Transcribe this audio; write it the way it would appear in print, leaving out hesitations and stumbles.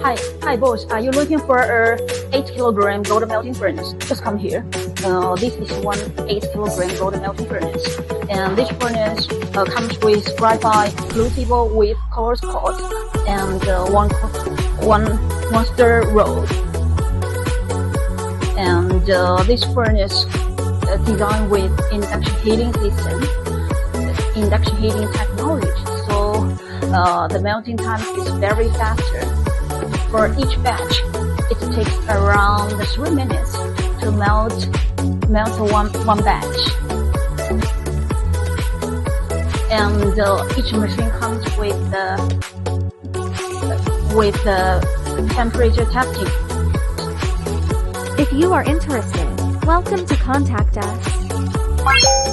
Hi boss, are you looking for a 8 kg gold melting furnace? Just come here. This is one 8 kg gold melting furnace, and this furnace comes with graphite crucible with coarse pot and one stir rod. And this furnace designed with induction heating system, induction heating technology. So the melting time is very faster. For each batch, it takes around 3 minutes to melt one batch. And each machine comes with the temperature testing. If you are interested, welcome to contact us.